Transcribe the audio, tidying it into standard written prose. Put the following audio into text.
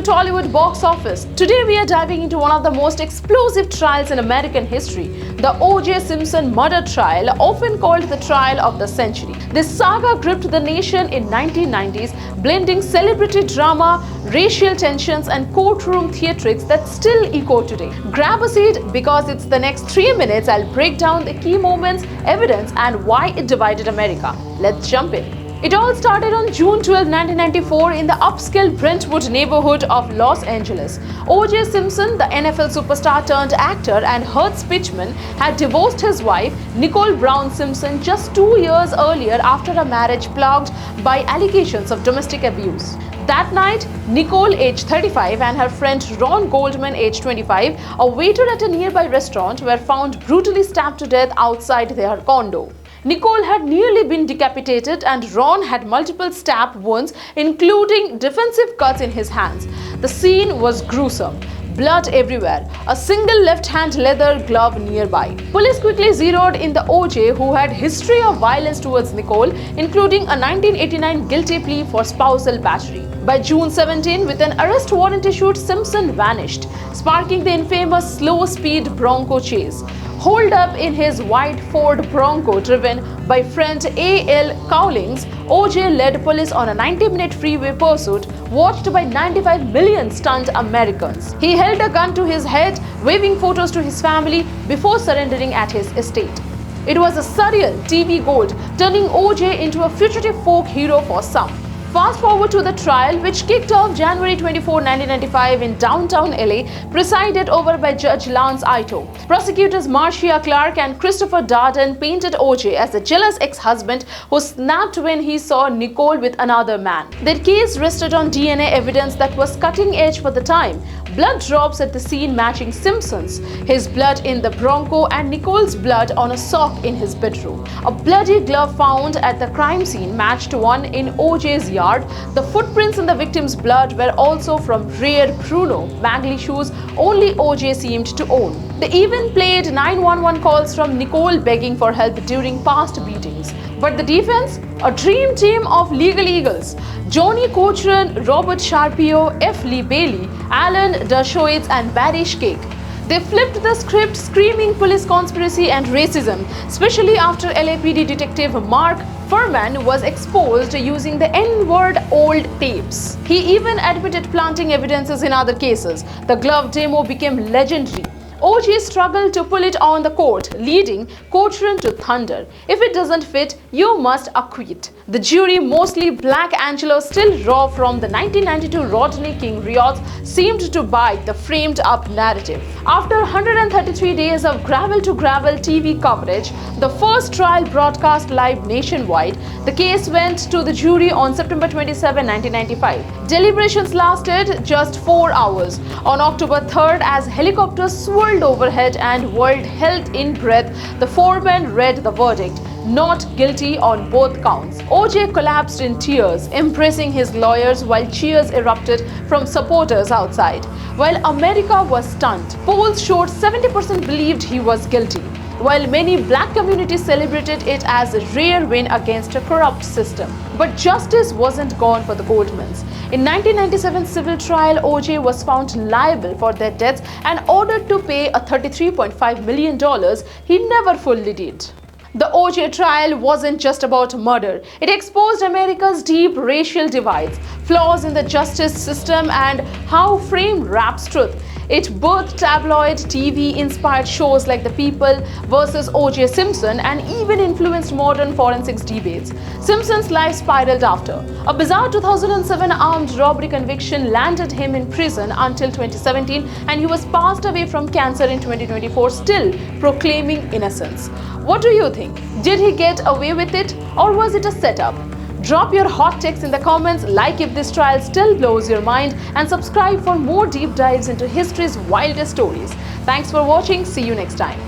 Tollywood box office. Today we are diving into one of the most explosive trials in American history, the O.J. Simpson murder trial, often called the trial of the century. This saga gripped the nation in 1990s, blending celebrity drama, racial tensions and courtroom theatrics that still echo today. Grab a seat because it's the next 3 minutes. I'll break down the key moments, evidence and why it divided America. Let's jump in. It all started on June 12, 1994 in the upscale Brentwood neighborhood of Los Angeles. O.J. Simpson, the NFL superstar turned actor and Hertz pitchman, had divorced his wife, Nicole Brown Simpson, just 2 years earlier after a marriage plagued by allegations of domestic abuse. That night, Nicole, age 35, and her friend Ron Goldman, age 25, a waiter at a nearby restaurant, were found brutally stabbed to death outside their condo. Nicole had nearly been decapitated and Ron had multiple stab wounds, including defensive cuts in his hands. The scene was gruesome. Blood everywhere, a single left-hand leather glove nearby. Police quickly zeroed in the O.J., who had history of violence towards Nicole, including a 1989 guilty plea for spousal battery. By June 17, with an arrest warrant issued, Simpson vanished, sparking the infamous slow-speed Bronco chase. Holed up in his white Ford Bronco driven by friend A.L. Cowlings, O.J. led police on a 90-minute freeway pursuit watched by 95 million stunned Americans. He held a gun to his head, waving photos to his family before surrendering at his estate. It was a surreal TV gold, turning O.J. into a fugitive folk hero for some. Fast forward to the trial, which kicked off January 24, 1995 in downtown LA, presided over by Judge Lance Ito. Prosecutors Marcia Clark and Christopher Darden painted O.J. as a jealous ex-husband who snapped when he saw Nicole with another man. Their case rested on DNA evidence that was cutting edge for the time. Blood drops at the scene matching Simpson's, his blood in the Bronco and Nicole's blood on a sock in his bedroom. A bloody glove found at the crime scene matched one in O.J.'s yard. The footprints in the victim's blood were also from rare Bruno Magli shoes only O.J. seemed to own. They even played 911 calls from Nicole begging for help during past beatings. But the defense? A dream team of legal eagles. Johnny Cochran, Robert Sharpio, F. Lee Bailey, Alan Dershowitz and Barry Schkeck. They flipped the script, screaming police conspiracy and racism, especially after LAPD detective Mark Furman was exposed using the N-word old tapes. He even admitted planting evidences in other cases. The glove demo became legendary. O.J. struggled to pull it on the court, leading Cochran to thunder. If it doesn't fit, you must acquit. The jury, mostly black Anglo, still raw from the 1992 Rodney King riots, seemed to buy the framed-up narrative. After 133 days of gravel-to-gravel TV coverage, the first trial broadcast live nationwide, the case went to the jury on September 27, 1995. Deliberations lasted just 4 hours. On October 3rd, as helicopters swirled overhead and world held in breath, the foreman read the verdict. Not guilty on both counts. O.J. collapsed in tears, embracing his lawyers while cheers erupted from supporters outside. While America was stunned, polls showed 70% believed he was guilty, while many black communities celebrated it as a rare win against a corrupt system. But justice wasn't gone for the Goldmans. In 1997 civil trial, O.J. was found liable for their deaths and ordered to pay a $33.5 million he never fully did. The O.J. trial wasn't just about murder. It exposed America's deep racial divides, flaws in the justice system, and how fame wraps truth. It birthed tabloid, TV-inspired shows like The People versus O.J. Simpson and even influenced modern forensics debates. Simpson's life spiraled after. A bizarre 2007 armed robbery conviction landed him in prison until 2017, and he was passed away from cancer in 2024, still proclaiming innocence. What do you think? Did he get away with it, or was it a setup? Drop your hot takes in the comments, like if this trial still blows your mind, and subscribe for more deep dives into history's wildest stories. Thanks for watching. See you next time.